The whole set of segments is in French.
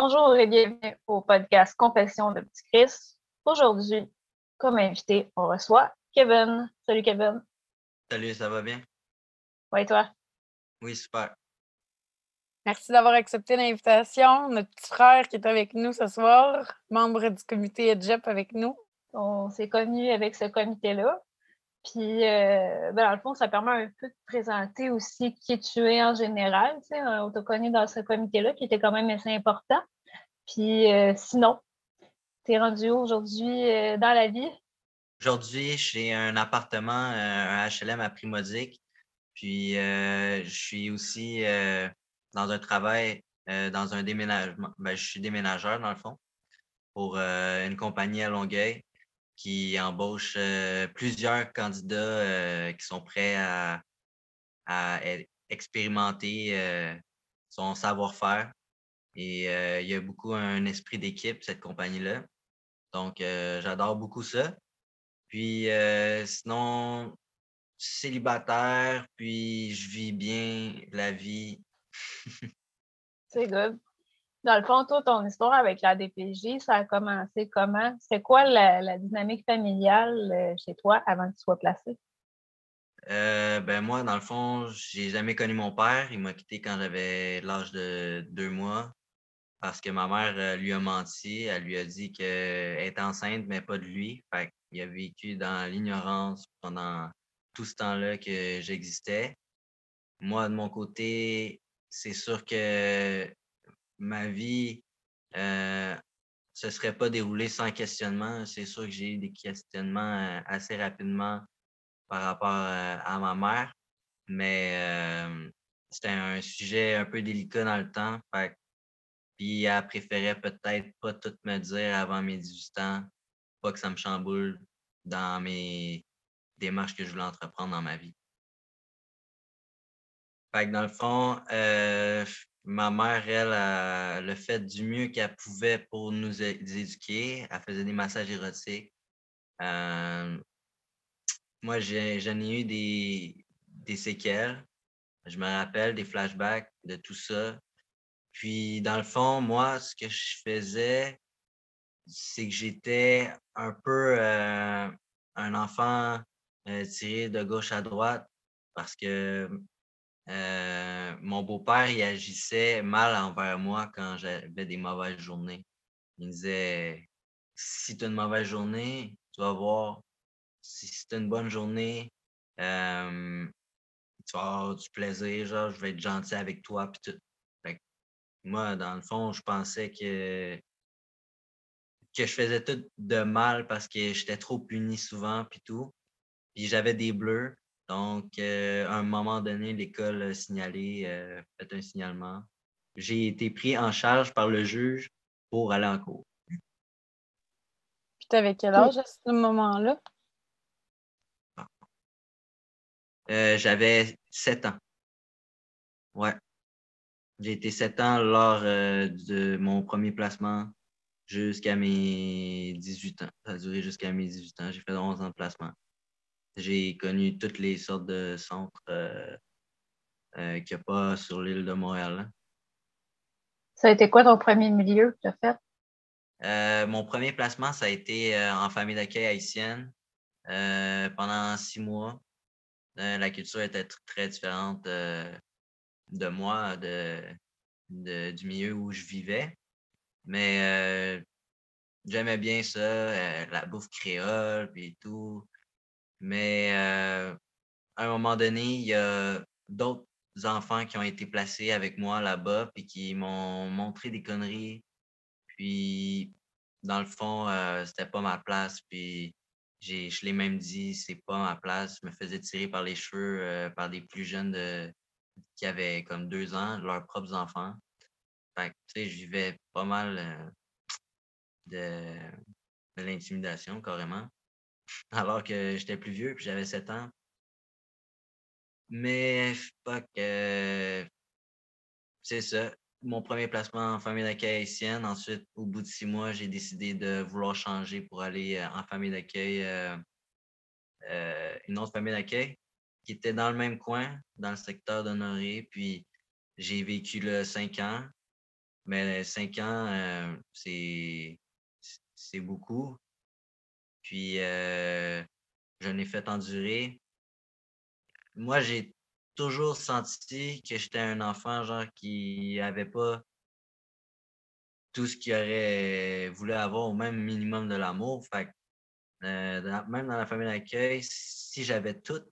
Bonjour et bienvenue au podcast Confession de Petit Chris. Aujourd'hui, comme invité, on reçoit Kevin. Salut Kevin. Salut, ça va bien? Ouais, toi? Oui, super. Merci d'avoir accepté l'invitation. Notre petit frère qui est avec nous ce soir, membre du comité EdGEP avec nous. On s'est connus avec ce comité-là. Puis, dans le fond, ça permet un peu de présenter aussi qui tu es en général. Tu sais, on t'a connu dans ce comité-là qui était quand même assez important. Puis, sinon, t'es rendu où aujourd'hui dans la vie? Aujourd'hui, j'ai un appartement, un HLM à Primodic. Puis, je suis aussi dans un travail, dans un déménagement. Je suis déménageur, dans le fond, pour une compagnie à Longueuil qui embauche plusieurs candidats qui sont prêts à expérimenter son savoir-faire. Et il y a beaucoup un esprit d'équipe, cette compagnie-là. Donc, j'adore beaucoup ça. Puis, sinon, célibataire, puis je vis bien la vie. C'est good. Dans le fond, toi, ton histoire avec la DPJ, ça a commencé comment? C'est quoi la dynamique familiale chez toi avant que tu sois placé? Moi, dans le fond, j'ai jamais connu mon père. Il m'a quitté quand j'avais l'âge de 2 mois parce que ma mère lui a menti. Elle lui a dit qu'elle était enceinte, mais pas de lui. Fait qu'il a vécu dans l'ignorance pendant tout ce temps-là que j'existais. Moi, de mon côté, c'est sûr que ma vie se serait pas déroulée sans questionnement. C'est sûr que j'ai eu des questionnements assez rapidement par rapport à ma mère, mais c'était un sujet un peu délicat dans le temps. Puis elle préférait peut-être pas tout me dire avant mes 18 ans, pas que ça me chamboule dans mes démarches que je voulais entreprendre dans ma vie. Fait que dans le fond, ma mère, elle a fait du mieux qu'elle pouvait pour nous éduquer. Elle faisait des massages érotiques. Euh, Moi, j'en ai eu des séquelles. Je me rappelle des flashbacks de tout ça. Puis, dans le fond, moi, ce que je faisais, c'est que j'étais un peu un enfant tiré de gauche à droite parce que mon beau-père, il agissait mal envers moi quand j'avais des mauvaises journées. Il me disait, si tu as une mauvaise journée, tu vas voir. Si tu as une bonne journée, euh, tu vas avoir du plaisir, genre, je vais être gentil avec toi, puis tout. Fait que moi, dans le fond, je pensais que je faisais tout de mal parce que j'étais trop puni souvent, puis tout. Puis j'avais des bleus. Donc, à un moment donné, l'école a signalé, fait un signalement. J'ai été pris en charge par le juge pour aller en cours. Puis t'avais quel âge à ce moment-là? J'avais 7 ans. Ouais. J'ai été 7 ans lors de mon premier placement jusqu'à mes 18 ans. Ça a duré jusqu'à mes 18 ans. J'ai fait 11 ans de placement. J'ai connu toutes les sortes de centres qu'il n'y a pas sur l'île de Montréal, hein. Ça a été quoi ton premier milieu que tu as fait? Mon premier placement, ça a été en famille d'accueil haïtienne pendant 6 mois. La culture était très différente de moi, du milieu où je vivais. Mais j'aimais bien ça, la bouffe créole puis tout. Mais à un moment donné, il y a d'autres enfants qui ont été placés avec moi là-bas puis qui m'ont montré des conneries. Puis, dans le fond, c'était pas ma place. Puis, je l'ai même dit, c'est pas ma place. Je me faisais tirer par les cheveux par des plus jeunes qui avaient comme 2 ans, leurs propres enfants. Fait que, tu sais, je vivais pas mal de, de l'intimidation, carrément. Alors que j'étais plus vieux, puis j'avais 7 ans. Mais, fuck, c'est ça. Mon premier placement en famille d'accueil haïtienne. Ensuite, au bout de 6 mois, j'ai décidé de vouloir changer pour aller en famille d'accueil, une autre famille d'accueil qui était dans le même coin, dans le secteur d'Honoré. Puis, j'ai vécu là 5 ans. Mais 5 ans, c'est beaucoup. Puis, je l'ai fait endurer. Moi, j'ai toujours senti que j'étais un enfant, genre, qui avait pas tout ce qu'il aurait voulu avoir, au même minimum de l'amour. Fait que, même dans la famille d'accueil, si j'avais tout,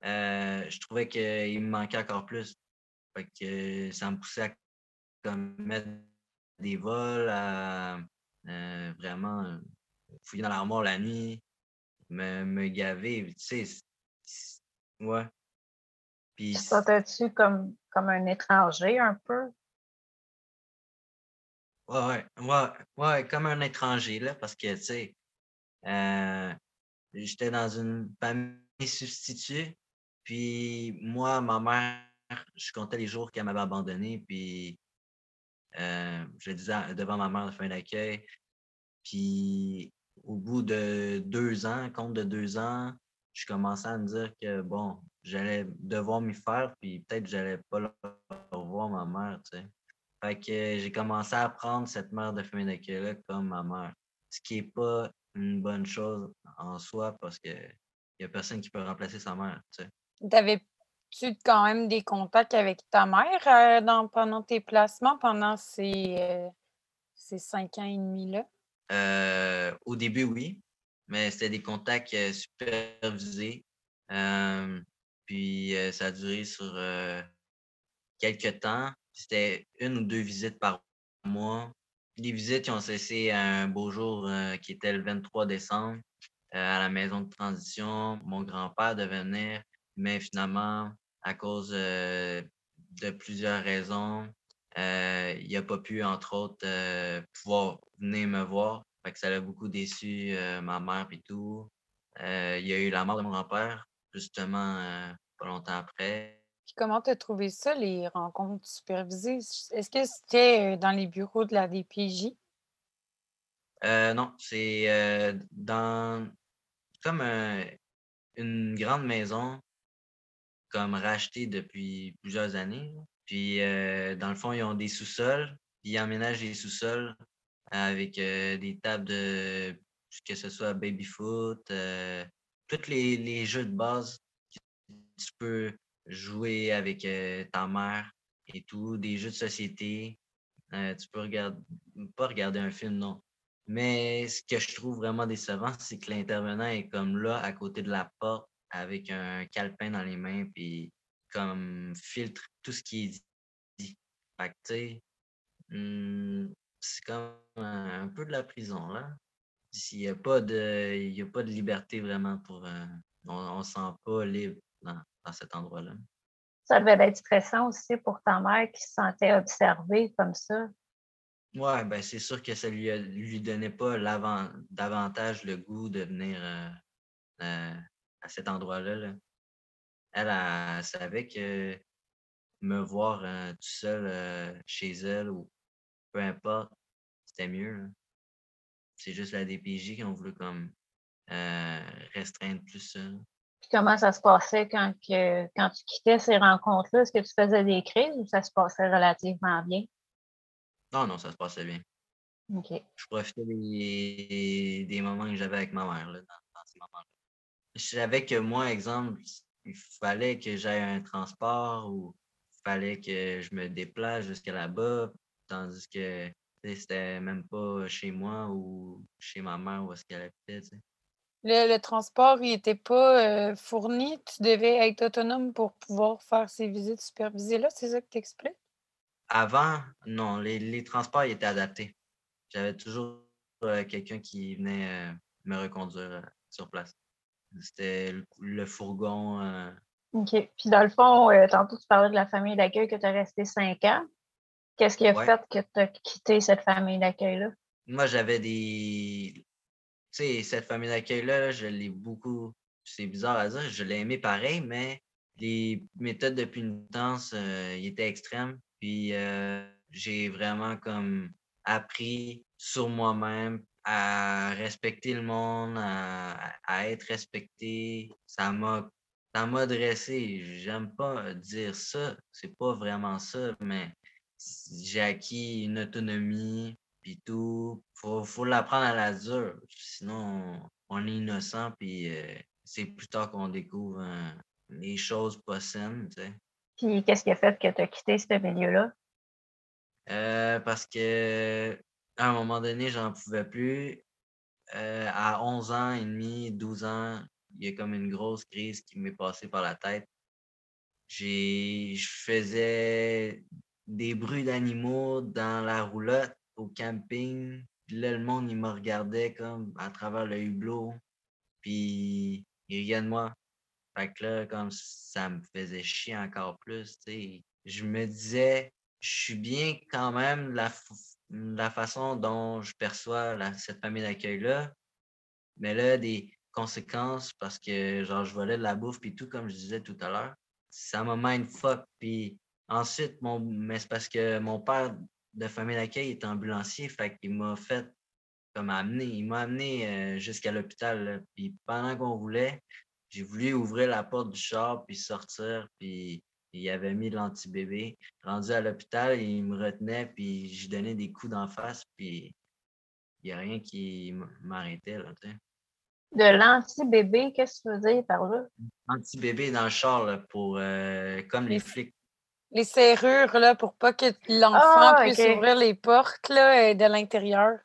je trouvais qu'il me manquait encore plus. Fait que ça me poussait à comme mettre des vols, à vraiment fouiller dans l'armoire la nuit, me gaver, tu sais. Ouais. Puis, Tu te sentais-tu comme un étranger un peu? ouais, comme un étranger, là, parce que, tu sais, euh, j'étais dans une famille substituée, puis moi, ma mère, je comptais les jours qu'elle m'avait abandonné, puis je le disais devant ma mère de fin d'accueil. Puis au bout de 2 ans, compte de 2 ans, je commençais à me dire que bon, j'allais devoir m'y faire, puis peut-être que j'allais pas le revoir ma mère, tu sais. Fait que j'ai commencé à prendre cette mère de famille d'accueil-là comme ma mère. Ce qui est pas une bonne chose en soi parce que y a personne qui peut remplacer sa mère, tu sais. T'avais-tu quand même des contacts avec ta mère pendant tes placements, pendant ces 5 ans et demi-là? Au début, oui, mais c'était des contacts supervisés. Euh, Puis ça a duré sur quelques temps. C'était 1 ou 2 visites par mois. Les visites qui ont cessé un beau jour qui était le 23 décembre à la maison de transition. Mon grand-père devait venir, mais finalement, à cause de plusieurs raisons, il n'a pas pu, entre autres, pouvoir venir me voir. Fait que ça l'a beaucoup déçu ma mère et tout. Il y a eu la mort de mon grand-père, justement, pas longtemps après. Puis comment tu as trouvé ça, les rencontres supervisées? Est-ce que c'était dans les bureaux de la DPJ? Non, c'est dans comme une grande maison, comme rachetée depuis plusieurs années, là. Puis, dans le fond, ils ont des sous-sols, puis ils emménagent les sous-sols avec des tables de, que ce soit baby-foot, tous les jeux de base que tu peux jouer avec ta mère et tout, des jeux de société. Tu peux pas regarder un film, non. Mais ce que je trouve vraiment décevant, c'est que l'intervenant est comme là, à côté de la porte, avec un calepin dans les mains, puis comme filtre tout ce qui est dit. Fait que, tu sais, c'est comme un peu de la prison, là. Il y a pas de liberté vraiment pour. On se sent pas libre dans cet endroit-là. Ça devait être stressant aussi pour ta mère qui se sentait observée comme ça. Ouais, ben c'est sûr que ça lui donnait pas davantage le goût de venir euh, à cet endroit-là, là. Elle savait que me voir tout seul chez elle ou peu importe, c'était mieux, là. C'est juste la DPJ qui ont voulu comme euh, restreindre plus ça, là. Puis comment ça se passait quand tu quittais ces rencontres-là? Est-ce que tu faisais des crises ou ça se passait relativement bien? Non, non, ça se passait bien. OK. Je profitais des moments que j'avais avec ma mère, là, dans ces moments-là. Je savais que moi, exemple, il fallait que j'aille un transport ou il fallait que je me déplace jusqu'à là-bas, tandis que tu sais, c'était même pas chez moi ou chez ma mère où est-ce qu'elle habitait, tu sais. Le transport, il était pas fourni. Tu devais être autonome pour pouvoir faire ces visites supervisées-là. C'est ça que tu expliques? Avant, non, les transports ils étaient adaptés. J'avais toujours quelqu'un qui venait me reconduire sur place. C'était le fourgon. OK. Puis dans le fond, tantôt tu parlais de la famille d'accueil que tu as resté 5 ans. Qu'est-ce qui a Ouais. fait que tu as quitté cette famille d'accueil-là? Moi, j'avais des. Tu sais, cette famille d'accueil-là, là, je l'ai beaucoup. C'est bizarre à dire, je l'ai aimé pareil, mais les méthodes de pénitence, ils étaient extrêmes. Puis j'ai vraiment comme appris sur moi-même à respecter le monde, à être respecté. Ça m'a dressé. J'aime pas dire ça, c'est pas vraiment ça, mais j'ai acquis une autonomie, puis tout. Faut l'apprendre à la dure. Sinon, on est innocent, puis c'est plus tard qu'on découvre les choses pas saines, tu sais. Puis qu'est-ce qui a fait que tu as quitté ce milieu-là? Parce que à un moment donné, j'en pouvais plus. À 11 ans et demi, 12 ans, il y a comme une grosse crise qui m'est passée par la tête. Je faisais des bruits d'animaux dans la roulotte au camping. Puis là, le monde, il me regardait comme à travers le hublot. Puis il riait de moi. Fait que là, comme ça me faisait chier encore plus, tu sais. Je me disais, je suis bien quand même de la façon dont je perçois cette famille d'accueil-là. Mais là, des conséquences parce que genre je volais de la bouffe puis tout, comme je disais tout à l'heure, ça m'a mindfuck. Puis ensuite, mais c'est parce que mon père de famille d'accueil est ambulancier, fait qu'il m'a fait comme amener. Il m'a amené jusqu'à l'hôpital, là. Puis pendant qu'on roulait, j'ai voulu ouvrir la porte du char puis sortir, puis il avait mis l'antibébé. Rendu à l'hôpital, il me retenait, puis je donnais des coups d'en face, puis il n'y a rien qui m'arrêtait, là, tu sais. De l'anti-bébé, qu'est-ce que tu veux dire par là? Anti-bébé dans le char là, pour comme les Les, flics. les serrures, là, pour pas que l'enfant Ah, puisse OK. ouvrir les portes, là, de l'intérieur.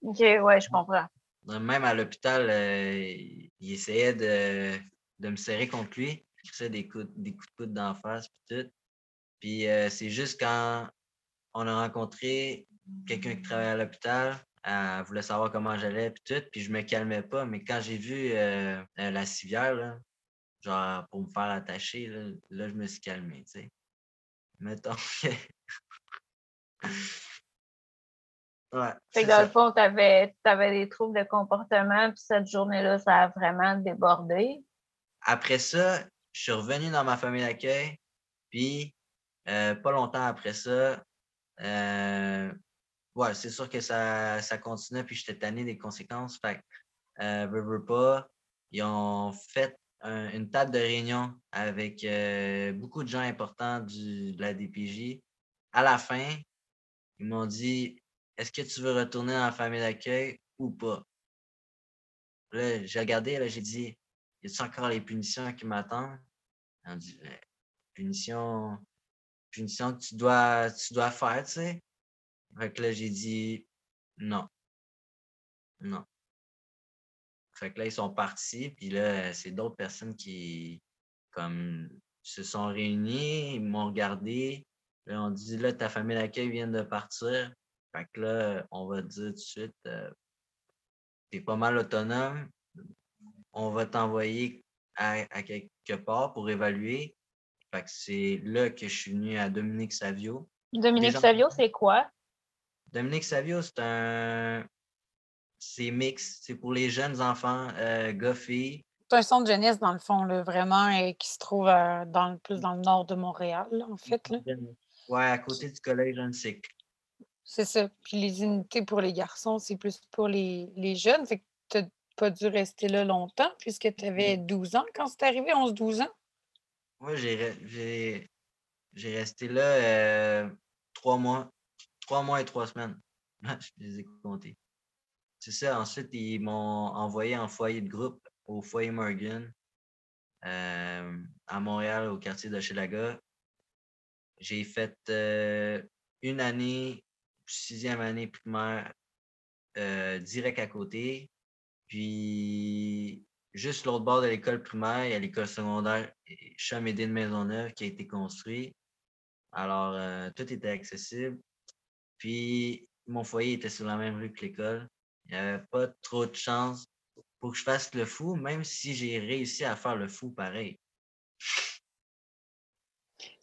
OK, ouais, je comprends. Même à l'hôpital, il essayait de me serrer contre lui. Il faisait des coups de coude d'en face puis tout. Puis c'est juste quand on a rencontré quelqu'un qui travaillait à l'hôpital, elle voulait savoir comment j'allais puis tout, puis je me calmais pas. Mais quand j'ai vu la civière, là, genre pour me faire attacher, là je me suis calmé, tu sais. Mettons que ouais, Fait que c'est dans le ça. fond, tu avais des troubles de comportement, puis cette journée-là, ça a vraiment débordé. Après ça, je suis revenu dans ma famille d'accueil, puis pas longtemps après ça, ouais, c'est sûr que ça continuait, puis j'étais tanné des conséquences. Fait que, veux pas, ils ont fait une table de réunion avec beaucoup de gens importants de la DPJ. À la fin, ils m'ont dit, est-ce que tu veux retourner dans la famille d'accueil ou pas? Là, j'ai regardé, là, j'ai dit, y a-t-il encore les punitions qui m'attendent? Ils ont dit, punition, punition que tu dois faire, tu sais. Fait que là, j'ai dit non, non. Fait que là, ils sont partis, puis là, c'est d'autres personnes qui, comme, se sont réunies, ils m'ont regardé. Là, on dit, là, ta famille d'accueil vient de partir. Fait que là, on va te dire tout de suite, t'es pas mal autonome. On va t'envoyer à quelque part pour évaluer. Fait que c'est là que je suis venu à Dominique Savio. Dominique Déjà, Savio, c'est quoi? Dominique Savio, c'est mix. C'est pour les jeunes enfants, gars, filles. C'est un centre de jeunesse, dans le fond, là, vraiment, qui se trouve plus dans le nord de Montréal, là, en fait. Là. Ouais, à côté du collège Annecy. C'est ça. Puis les unités pour les garçons, c'est plus pour les jeunes. Fait que tu n'as pas dû rester là longtemps, puisque tu avais 12 ans quand c'est arrivé, 11-12 ans. Moi, j'ai resté là 3 mois. 3 mois et 3 semaines. Je les ai comptés. C'est ça. Ensuite, ils m'ont envoyé en foyer de groupe au foyer Morgan à Montréal, au quartier d'Hochelaga. J'ai fait une année, 6e année primaire direct à côté. Puis, juste l'autre bord de l'école primaire, il y a l'école secondaire Chamédé de Maisonneuve qui a été construit. Alors, tout était accessible. Puis, mon foyer était sur la même rue que l'école. Il n'y avait pas trop de chance pour que je fasse le fou, même si j'ai réussi à faire le fou pareil.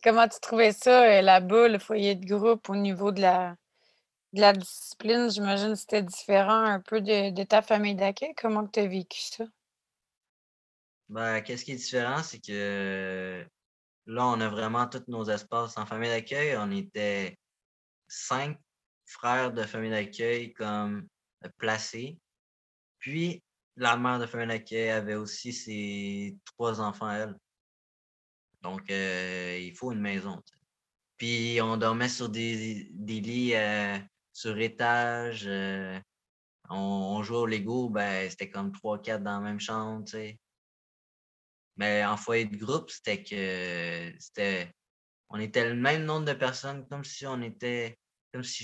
Comment tu trouvais ça là-bas, le foyer de groupe, au niveau de la discipline? J'imagine que c'était différent un peu de ta famille d'accueil. Comment tu as vécu ça? Ben, qu'est-ce qui est différent, c'est que là, on a vraiment tous nos espaces en famille d'accueil. On était 5 frères de famille d'accueil comme placés. Puis, la mère de famille d'accueil avait aussi ses 3 enfants, elle. Donc, il faut une maison, tu sais. Puis on dormait sur des lits sur étage. On jouait au Lego, ben c'était comme 3-4 dans la même chambre, tu sais. Mais en foyer de groupe, on était le même nombre de personnes, comme si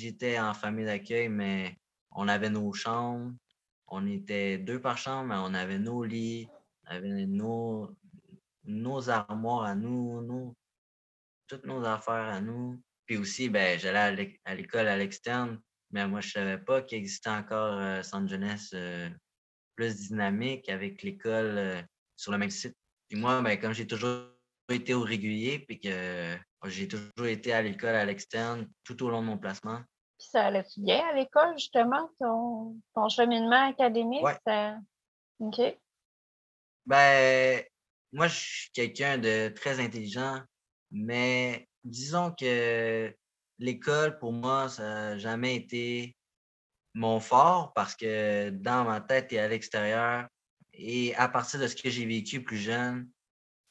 j'étais en famille d'accueil, mais on avait nos chambres. On était 2 par chambre, mais on avait nos lits, on avait nos armoires à nous, toutes nos affaires à nous. Puis aussi, ben, j'allais à l'école à l'externe, mais moi, je savais pas qu'il existait encore centre jeunesse plus dynamique avec l'école sur le même site. Puis moi, ben, comme j'ai toujours été au régulier, puis que j'ai toujours été à l'école à l'externe tout au long de mon placement. Puis ça allait-tu bien à l'école, justement, ton cheminement académique? Ouais. OK. Ben, moi, je suis quelqu'un de très intelligent, mais disons que l'école, pour moi, ça n'a jamais été mon fort parce que dans ma tête et à l'extérieur, et à partir de ce que j'ai vécu plus jeune,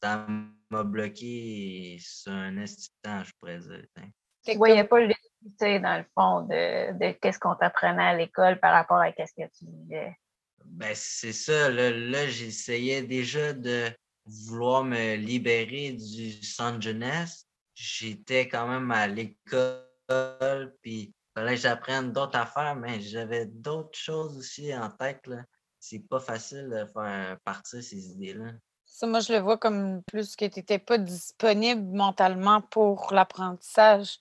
ça m'a bloqué sur un instant, je pourrais dire. Tu C'est voyais comme pas l'utilité, dans le fond, de qu'est-ce qu'on t'apprenait à l'école par rapport à qu'est-ce que tu vivais. Ben, c'est ça. Là, j'essayais déjà de vouloir me libérer du centre jeunesse. J'étais quand même à l'école, puis il fallait que j'apprenne d'autres affaires, mais j'avais d'autres choses aussi en tête, là. C'est pas facile de faire partir ces idées-là. ça, moi, je le vois comme plus que tu étais pas disponible mentalement pour l'apprentissage.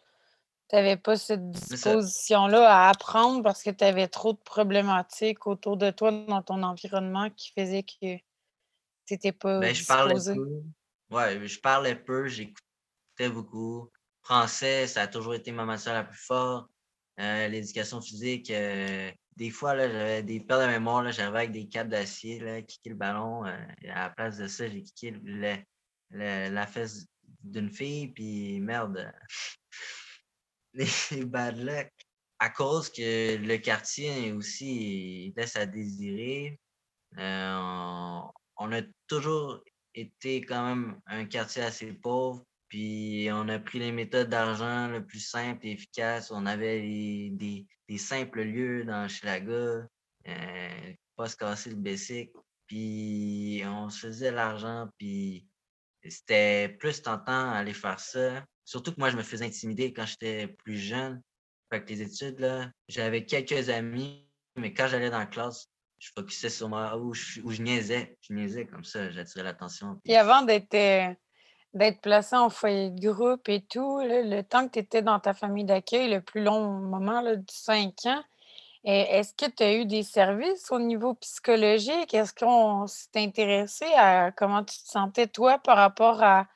Tu avais pas cette C'est ça. disposition-là à apprendre parce que tu avais trop de problématiques autour de toi dans ton environnement qui faisaient que tu étais pas Ben, je parlais disposé. peu. Ouais, je parlais peu, j'écoutais beaucoup. Français, ça a toujours été ma matière la plus forte. L'éducation physique, des fois, là, j'avais des pertes de mémoire, là, j'arrivais avec des câbles d'acier, là, kicker le ballon. Et à la place de ça, j'ai kické la fesse d'une fille, puis merde, les bad luck. À cause que le quartier aussi il laisse à désirer. On a toujours été quand même un quartier assez pauvre, puis on a pris les méthodes d'argent le plus simple et efficace. On avait des simples lieux dans Hochelaga, pas se casser le basic, puis on se faisait l'argent, puis c'était plus tentant d'aller faire ça. Surtout que moi, je me faisais intimider quand j'étais plus jeune. Fait que les études, là, j'avais quelques amis, mais quand j'allais dans la classe, je focusais sur moi, où je niaisais. Je niaisais comme ça, j'attirais l'attention. Puis avant d'être placé en foyer de groupe et tout, là, le temps que tu étais dans ta famille d'accueil, le plus long moment là, du 5 ans, est-ce que tu as eu des services au niveau psychologique? Est-ce qu'on s'est intéressé à comment tu te sentais, toi, par rapport à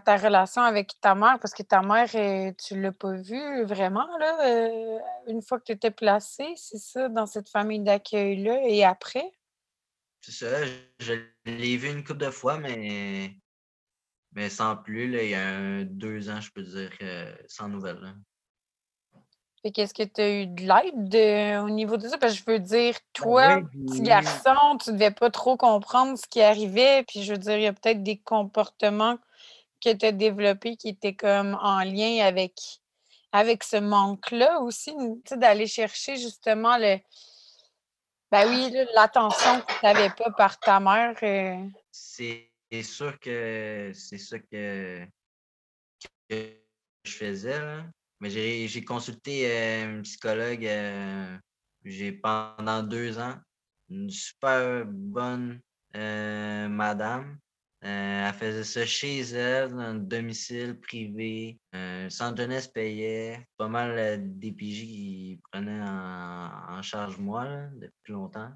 ta relation avec ta mère? Parce que ta mère, tu l'as pas vue vraiment, là, une fois que tu étais placé, c'est ça, dans cette famille d'accueil-là et après? C'est ça, je l'ai vu une couple de fois, mais sans plus, là, il y a 2 ans, je peux dire, sans nouvelles. Là. Fait qu'est-ce que tu as eu de l'aide au niveau de ça? Parce que je veux dire, Ben oui, toi, petit garçon, tu devais pas trop comprendre ce qui arrivait. Puis je veux dire, il y a peut-être des comportements que tu as développés qui étaient comme en lien avec ce manque-là aussi, tu sais, d'aller chercher justement ben oui, là, l'attention que tu n'avais pas par ta mère. c'est sûr que c'est ça que je faisais, là. Mais j'ai consulté une psychologue pendant 2 ans. Une super bonne madame. Elle faisait ça chez elle, dans un domicile privé. Centre jeunesse payait. Pas mal DPJ qui prenait en charge moi là, depuis longtemps.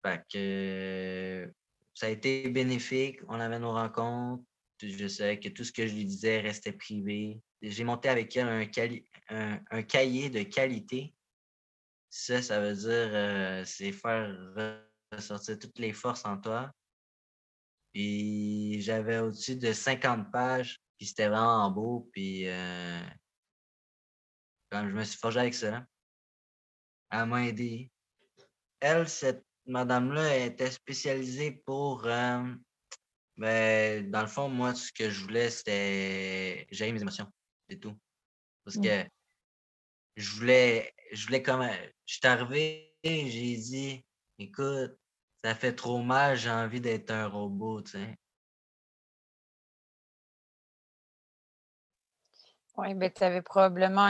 Fait que ça a été bénéfique. On avait nos rencontres. Je savais que tout ce que je lui disais restait privé. J'ai monté avec elle un cahier de qualité. Ça veut dire c'est faire ressortir toutes les forces en toi. Puis j'avais au-dessus de 50 pages. Puis c'était vraiment beau. Puis comme je me suis forgé avec ça, elle m'a aidé. Elle, cette madame-là, elle était spécialisée pour ben, dans le fond, moi, ce que je voulais, c'était gérer mes émotions. C'est tout. Parce Mm. que je voulais comme. Je suis arrivé, j'ai dit, écoute, ça fait trop mal, j'ai envie d'être un robot, tu sais. Oui, ben, tu avais probablement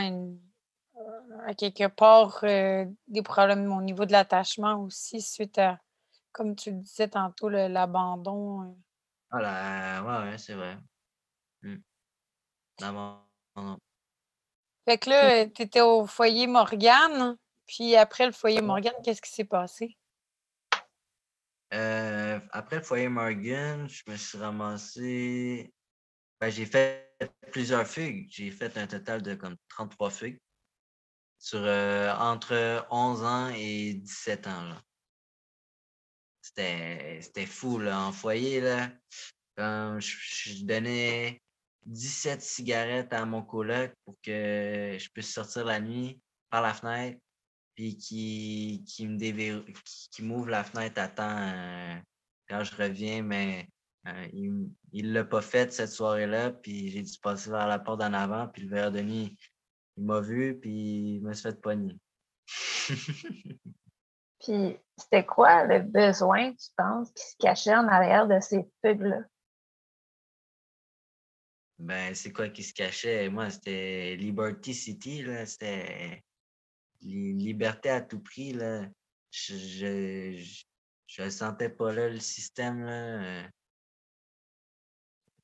à quelque part des problèmes au niveau de l'attachement aussi suite à, comme tu le disais tantôt, l'abandon. Voilà, ouais, c'est vrai. Hmm. D'abord, non. Fait que Puis, là, tu étais au foyer Morgane, puis après le foyer Morgane, qu'est-ce qui s'est passé? Après le foyer Morgan, je me suis ramassé. Ben, j'ai fait plusieurs fugues. J'ai fait un total de comme 33 fugues sur entre 11 ans et 17 ans. Là. C'était fou là. En foyer, là. Comme je donnais 17 cigarettes à mon coloc pour que je puisse sortir la nuit par la fenêtre, puis qui m'ouvre la fenêtre à temps quand je reviens, mais il l'a pas fait cette soirée-là, puis j'ai dû passer vers la porte d'en avant, puis le verre de nuit, il m'a vu, puis il me suis fait pogner. puis c'était quoi le besoin, tu penses, qui se cachait en arrière de ces fugues-là? Ben, c'est quoi qui se cachait? Moi, c'était Liberty City, là, c'était liberté à tout prix, là. Je, je, je sentais pas là, le système, là.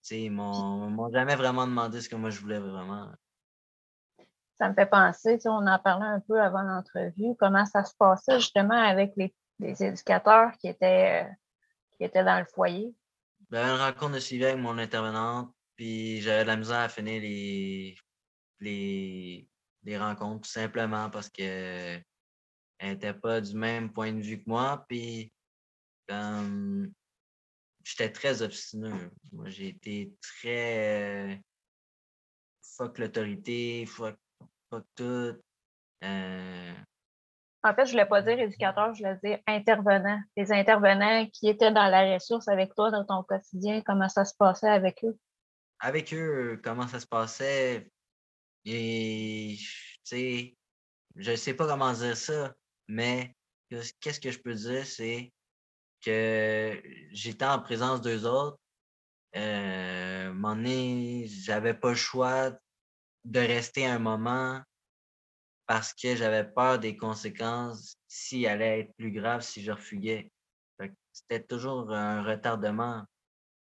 Tu sais, m'ont jamais vraiment demandé ce que moi je voulais vraiment. Ça me fait penser, tu sais, on en parlait un peu avant l'entrevue, comment ça se passait justement avec les éducateurs qui étaient dans le foyer. J'avais une rencontre de suivi avec mon intervenante, puis j'avais de la misère à finir les, les rencontres, tout simplement parce que elle n'était pas du même point de vue que moi, puis comme j'étais très obstineux. Moi, j'ai été très fuck l'autorité, fuck tout. Euh, En fait, je ne voulais pas dire éducateur, je voulais dire intervenant. Les intervenants qui étaient dans la ressource avec toi dans ton quotidien, comment ça se passait avec eux? avec eux, comment ça se passait, et tu sais, je sais pas comment dire ça, mais qu'est-ce que je peux dire, c'est que j'étais en présence d'eux autres. À un moment donné, j'avais pas le choix de rester un moment parce que j'avais peur des conséquences s'il allait être plus grave si je refuguais. Fait que c'était toujours un retardement.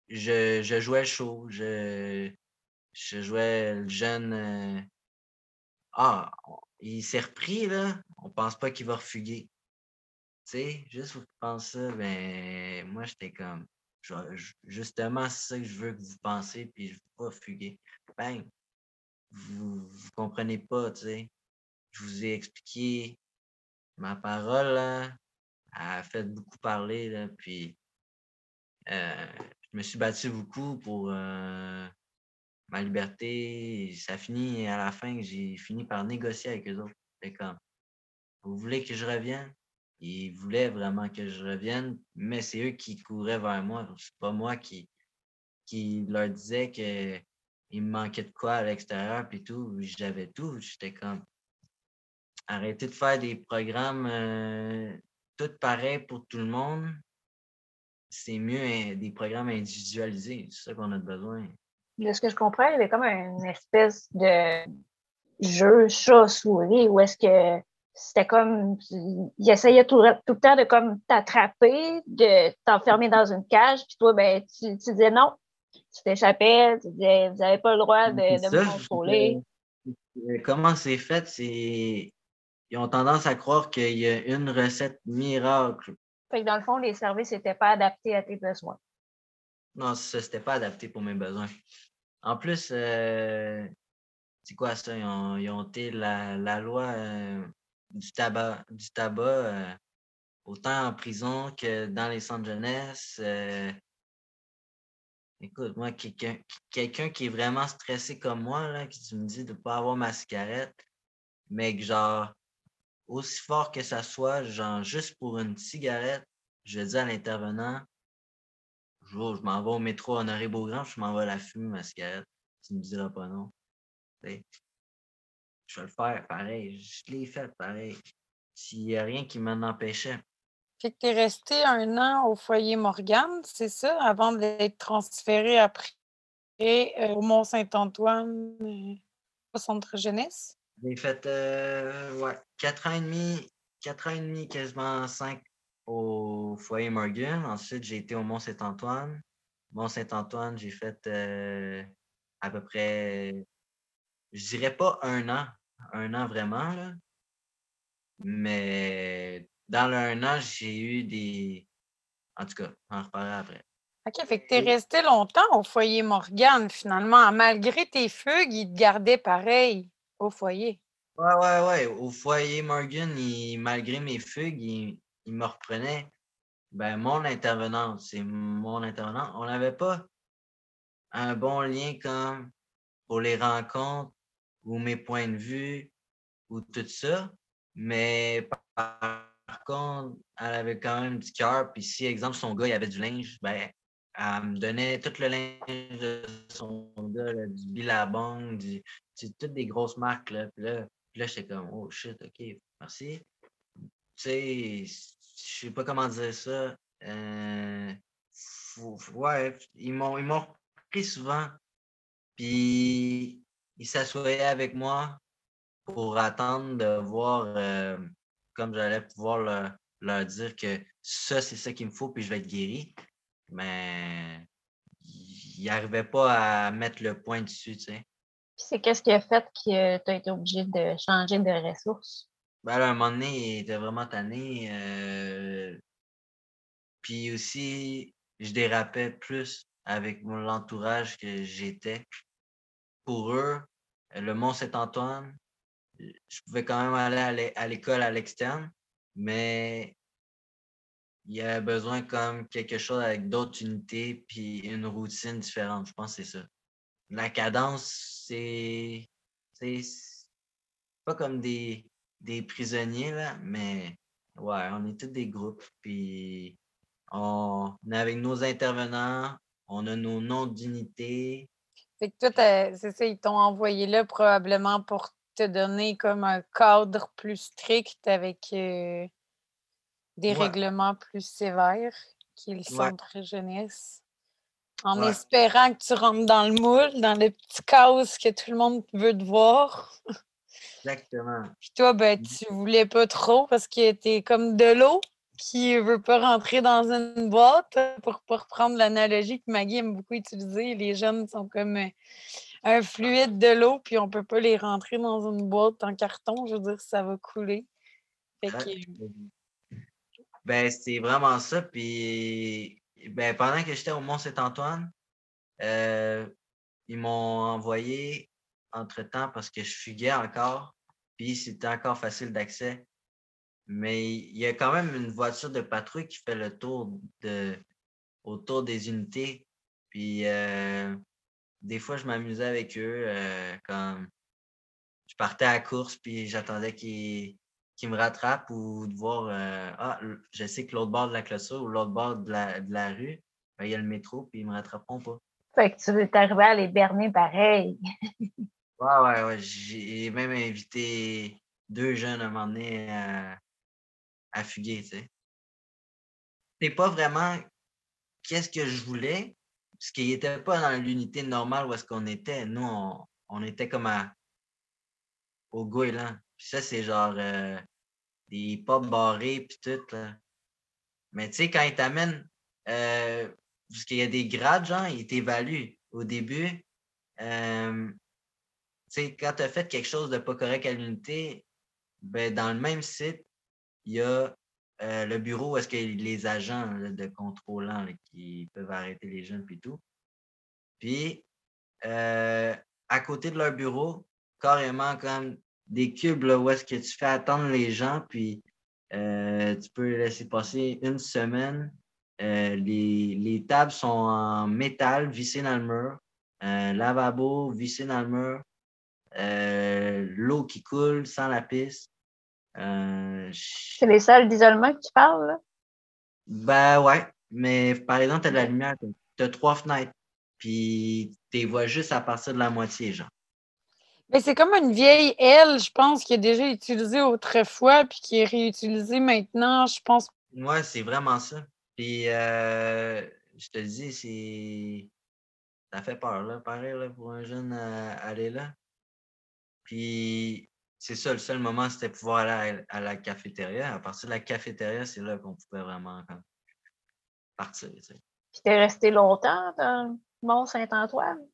Je jouais le show, je jouais le jeune. Ah, il s'est repris, là. On pense pas qu'il va refuguer. Tu sais, juste pour que tu penses ça, ben, moi, j'étais comme, justement, c'est ça que je veux que vous pensez, puis je veux pas fuguer. Ben, vous comprenez pas, tu sais. Je vous ai expliqué ma parole, là, a fait beaucoup parler, là, puis je me suis battu beaucoup pour ma liberté. Ça finit à la fin que j'ai fini par négocier avec eux autres. C'était comme, vous voulez que je revienne? Ils voulaient vraiment que je revienne, mais c'est eux qui couraient vers moi. C'est pas moi qui leur disais que il me manquait de quoi à l'extérieur puis tout. J'avais tout. J'étais comme arrêtez de faire des programmes tout pareils pour tout le monde. C'est mieux des programmes individualisés. C'est ça qu'on a besoin. De ce que je comprends, il y avait comme une espèce de jeu chat-souris où est-ce que c'était comme il essayait tout le temps de comme t'attraper, de t'enfermer dans une cage, puis toi, ben, tu disais non, tu t'échappais, tu disais vous n'avez pas le droit C'est de me ça. contrôler. Comment c'est fait, c'est ils ont tendance à croire qu'il y a une recette miracle. Fait que dans le fond, les services n'étaient pas adaptés à tes besoins. Non, ça, c'était pas adapté pour mes besoins. En plus, c'est quoi ça? Ils ont ôté la loi du tabac autant en prison que dans les centres de jeunesse. Écoute, moi, quelqu'un qui est vraiment stressé comme moi, là, qui tu me dis de ne pas avoir ma cigarette, mais que genre, aussi fort que ça soit, genre juste pour une cigarette, je dis à l'intervenant, je m'en vais au métro Honoré Beaugrand, je m'en vais la fumer, ma cigarette. Tu me diras pas non. T'sais. je vais le faire pareil. Je l'ai fait pareil. S'il n'y a rien qui m'en empêchait. Fait que tu es resté 1 an au foyer Morgane, c'est ça, avant d'être transféré après au Mont-Saint-Antoine, au centre jeunesse? J'ai fait 4 ans et demi, quasiment 5 au foyer Morgan. Ensuite, j'ai été au Mont-Saint-Antoine. Mont-Saint-Antoine, j'ai fait à peu près, je dirais pas 1 an vraiment, là. Mais dans le 1 an, j'ai eu des. En tout cas, on en reparlera après. OK, fait que tu es resté longtemps au foyer Morgane, finalement. Malgré tes fugues, ils te gardaient pareil au foyer. Ouais. Au foyer Morgan, malgré mes fugues, il me reprenait. Ben, mon intervenant, c'est mon intervenant. On n'avait pas un bon lien comme pour les rencontres ou mes points de vue ou tout ça. Mais par contre, elle avait quand même du cœur. Puis si, exemple, son gars, il avait du linge, ben, elle me donnait tout le linge de son gars, là, du Billabong, c'est toutes des grosses marques. Là. Puis là, j'étais comme, oh shit, OK, merci. Tu sais, je sais pas comment dire ça. Ouais, ils m'ont pris souvent. Puis ils s'assoyaient avec moi pour attendre de voir comme j'allais pouvoir leur dire que ça, c'est ça qu'il me faut, puis je vais être guéri. Mais ils n'arrivaient pas à mettre le point dessus, tu sais. Puis c'est qu'est-ce qui a fait que tu as été obligé de changer de ressources? Ben là, à un moment donné, il était vraiment tanné. Puis aussi, je dérapais plus avec l'entourage que j'étais. Pour eux, le Mont-Saint-Antoine, je pouvais quand même aller à l'école à l'externe, mais il y a besoin comme quelque chose avec d'autres unités puis une routine différente. Je pense que c'est ça. La cadence, c'est pas comme des prisonniers, là, mais ouais, on est tous des groupes. Puis on est avec nos intervenants, on a nos noms d'unités. Fait que toi, c'est ça, ils t'ont envoyé là probablement pour te donner comme un cadre plus strict avec des Ouais, règlements plus sévères, qui est le ouais, centre jeunesse. En ouais, espérant que tu rentres dans le moule, dans le petit chaos que tout le monde veut te voir. exactement. Puis toi, ben, tu voulais pas trop parce que t'es comme de l'eau qui veut pas rentrer dans une boîte. Pour reprendre l'analogie que Maggie aime beaucoup utiliser, les jeunes sont comme un fluide de l'eau, puis on peut pas les rentrer dans une boîte en carton. Je veux dire, ça va couler. Fait que, Ben, c'est vraiment ça. Puis, ben, pendant que j'étais au Mont-Saint-Antoine, euh, ils m'ont envoyé entre-temps parce que je fuguais encore. Puis, c'était encore facile d'accès. Mais il y a quand même une voiture de patrouille qui fait le tour autour des unités. Puis, des fois, je m'amusais avec eux quand je partais à la course, puis j'attendais qu'ils me rattrapent ou de voir, je sais que l'autre bord de la clôture ou l'autre bord de la rue, ben, il y a le métro, puis ils me rattraperont pas. Fait que tu es arrivé à les berner pareil. Ouais. J'ai même invité 2 jeunes à un moment donné à fuguer, tu sais. C'est pas vraiment qu'est-ce que je voulais, parce qu'ils n'étaient pas dans l'unité normale où est-ce qu'on était. Nous, on était comme au Goéland. Puis ça, c'est genre des portes barrées, puis tout, là. Mais tu sais, quand ils t'amènent, parce qu'il y a des grades, genre, ils t'évaluent au début. Tu sais, quand tu as fait quelque chose de pas correct à l'unité, ben, dans le même site, il y a le bureau où est-ce que les agents là, de contrôlants là, qui peuvent arrêter les jeunes puis tout. Puis, à côté de leur bureau, carrément comme des cubes là, où est-ce que tu fais attendre les gens, puis tu peux les laisser passer une semaine. Les tables sont en métal vissées dans le mur. Lavabo vissé dans le mur. L'eau qui coule sans la piste. C'est les salles d'isolement que tu parles, là? Ben ouais, mais par exemple, tu as de la lumière, tu as 3 fenêtres, puis tu les vois juste à partir de la moitié, genre. Mais c'est comme une vieille aile, je pense, qui est déjà utilisée autrefois puis qui est réutilisée maintenant, je pense. Ouais, c'est vraiment ça. Puis, je te le dis, ça fait peur, là, pareil, là, pour un jeune aller là. Puis, c'est ça, le seul moment, c'était pouvoir aller à la cafétéria. À partir de la cafétéria, c'est là qu'on pouvait vraiment comme, partir, tu sais. Puis t'es resté longtemps dans Mont-Saint-Antoine?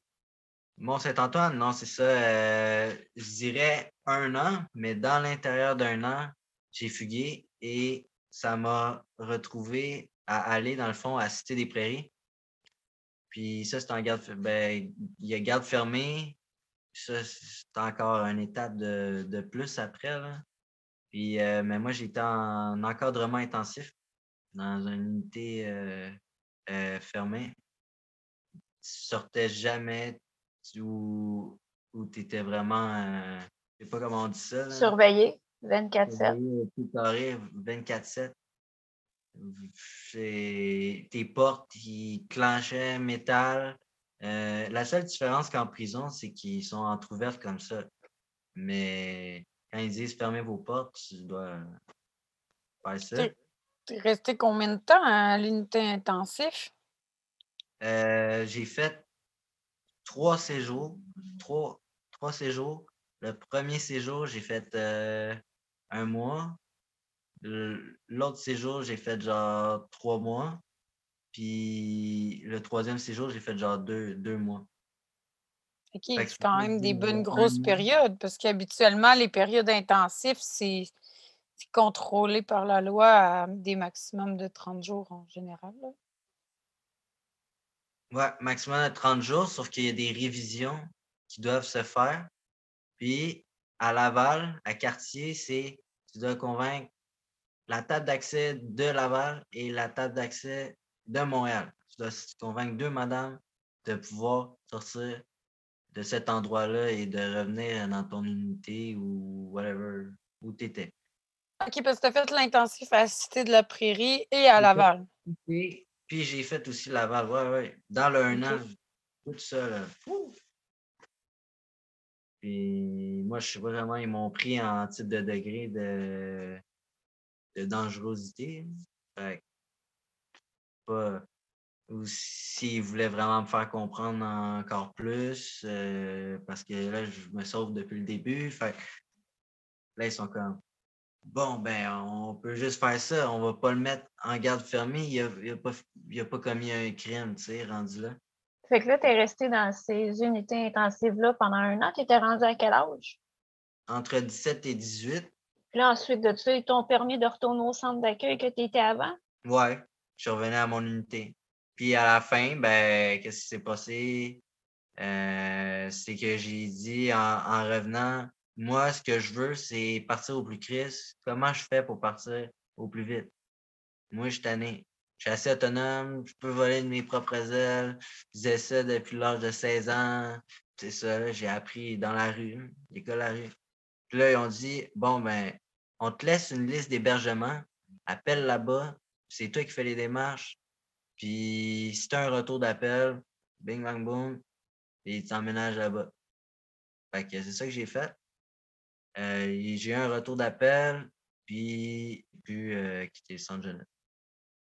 Mont-Saint-Antoine, non, c'est ça. Je dirais 1 an, mais dans l'intérieur d'1 an, j'ai fugué et ça m'a retrouvé à aller, dans le fond, à Cité des Prairies. Puis ça, c'est en garde, ben, il y a garde fermée. Ça, c'est encore une étape de plus après, là. Puis, mais moi, j'étais en encadrement intensif dans une unité fermée. Tu sortais jamais où tu étais vraiment, je sais pas comment on dit ça, là. Surveillé 24/7. Surveillé au pied carré 24/7. Tes portes, ils clenchaient métal. La seule différence qu'en prison, c'est qu'ils sont entrouvertes comme ça. Mais quand ils disent fermez vos portes, tu dois faire ça. T'es resté combien de temps à l'unité intensif? J'ai fait 3 séjours. Trois séjours. Le premier séjour, j'ai fait 1 mois. L'autre séjour, j'ai fait genre 3 mois. Puis le troisième séjour, j'ai fait genre 2 mois. OK, Fait que c'est je quand pourrais même des dire bonnes un grosses mois. périodes parce qu'habituellement, les périodes intensives, c'est contrôlé par la loi à des maximums de 30 jours en général, là. Ouais, maximum de 30 jours, sauf qu'il y a des révisions qui doivent se faire. Puis à Laval, à Cartier, tu dois convaincre la table d'accès de Laval et la table d'accès de Montréal. Tu dois convaincre deux madames de pouvoir sortir de cet endroit-là et de revenir dans ton unité ou whatever, où tu étais. OK, parce que tu as fait l'intensif à Cité de la Prairie et à J'ai fait Laval. puis j'ai fait aussi Laval, ouais, ouais. Dans le 1 an, OK. tout ça, là. Fou! Puis moi, je sais pas vraiment, ils m'ont pris en type de degré de dangerosité. Fait que pas. Ou s'ils voulaient vraiment me faire comprendre encore plus, parce que là, je me sauve depuis le début. Fait que là, ils sont comme bon, ben, on peut juste faire ça, on va pas le mettre en garde fermée, il a pas commis un crime, tu sais, rendu là. Fait que là, t'es resté dans ces unités intensives-là pendant 1 an. T'étais rendu à quel âge? Entre 17 et 18, Puis là, ensuite de ça, ils t'ont permis de retourner au centre d'accueil que tu étais avant? ouais, je revenais à mon unité. Puis à la fin, ben, qu'est-ce qui s'est passé? C'est que j'ai dit en revenant, moi, ce que je veux, c'est partir au plus crisse. Comment je fais pour partir au plus vite? Moi, je suis tanné. Je suis assez autonome, je peux voler de mes propres ailes. Je faisais ça depuis l'âge de 16 ans. C'est ça, là, j'ai appris dans la rue, l'école à la rue. Puis là, ils ont dit, bon, ben, on te laisse une liste d'hébergement, appelle là-bas, c'est toi qui fais les démarches. Puis si tu as un retour d'appel, bing, bang, boom, et tu t'emménages là-bas. Fait que c'est ça que j'ai fait. J'ai eu un retour d'appel, puis pu quitter le centre jeunesse.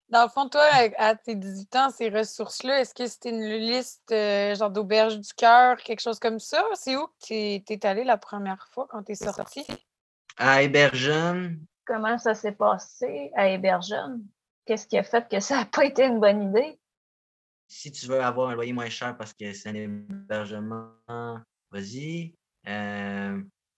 Dans le fond, toi, à tes 18 ans, ces ressources-là, est-ce que c'était une liste genre d'auberge du cœur, quelque chose comme ça? C'est où que tu es allé la première fois quand tu es sorti? À Héberjeune, Comment ça s'est passé à Héberjeune? Qu'est-ce qui a fait que ça n'a pas été une bonne idée? si tu veux avoir un loyer moins cher parce que c'est un hébergement, vas-y.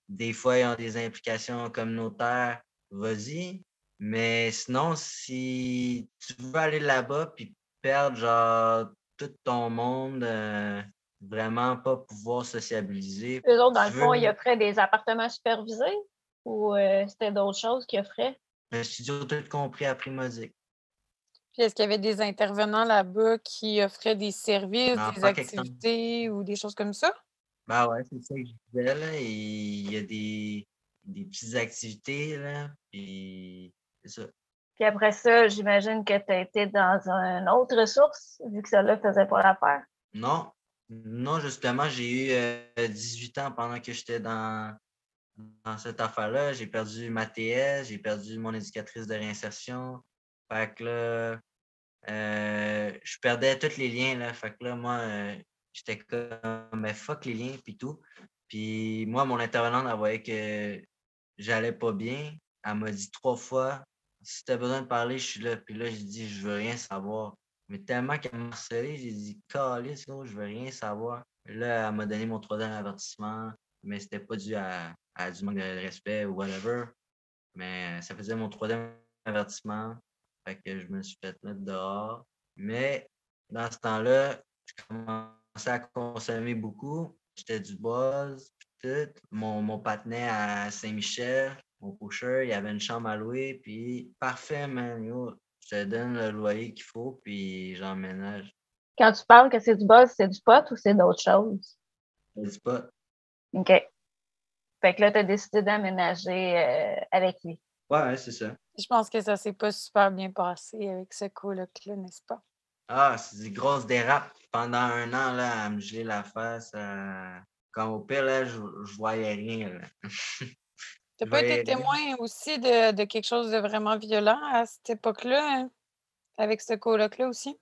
Des fois, ils ont des implications communautaires, vas-y. Mais sinon, si tu veux aller là-bas puis perdre genre tout ton monde, vraiment pas pouvoir sociabiliser, Eux autres, dans tu le fond, ils veux offraient des appartements supervisés ou c'était d'autres choses qu'ils offraient? un studio tout compris à prix modique. Puis est-ce qu'il y avait des intervenants là-bas qui offraient des services, En des pas quelque temps. activités ou des choses comme ça? Ben ouais, c'est ça que je disais, là. Il y a des petites activités, là. Puis c'est ça. Puis après ça, j'imagine que tu as été dans une autre ressource, vu que celle-là faisait pas l'affaire. Non, Non, justement, j'ai eu 18 ans pendant que j'étais dans cette affaire-là. J'ai perdu ma TS, j'ai perdu mon éducatrice de réinsertion. Fait que là, je perdais tous les liens, là. Fait que là, moi, j'étais comme, mais fuck les liens, puis tout. Puis moi, mon intervenante, elle voyait que j'allais pas bien. Elle m'a dit 3 fois, si t'as besoin de parler, je suis là. Puis là, j'ai dit, je veux rien savoir. Mais tellement qu'elle m'a harcelé, j'ai dit, calisse, gros, je veux rien savoir. Là, elle m'a donné mon 3e avertissement, mais c'était pas dû à du manque de respect ou whatever. Mais ça faisait mon 3e avertissement. Fait que je me suis fait mettre dehors. Mais dans ce temps-là, je commençais à consommer beaucoup. J'étais du buzz, tout. Mon patinet à Saint-Michel, mon pusher, il y avait une chambre à louer. Puis parfait, man. Yo, je te donne le loyer qu'il faut, puis j'emménage. Quand tu parles que c'est du buzz, c'est du pot ou c'est d'autres choses? Je dis pas. OK. Fait que là, tu as décidé d'aménager avec lui. Ouais, c'est ça. Je pense que ça s'est pas super bien passé avec ce coloc-là, n'est-ce pas? Ah, c'est des grosses dérapes. Pendant 1 an, là, à me geler la face. Comme au pire, là, je voyais rien. Là. T'as Je pas été voyais rien. témoin aussi de quelque chose de vraiment violent à cette époque-là, hein, avec ce coloc-là aussi?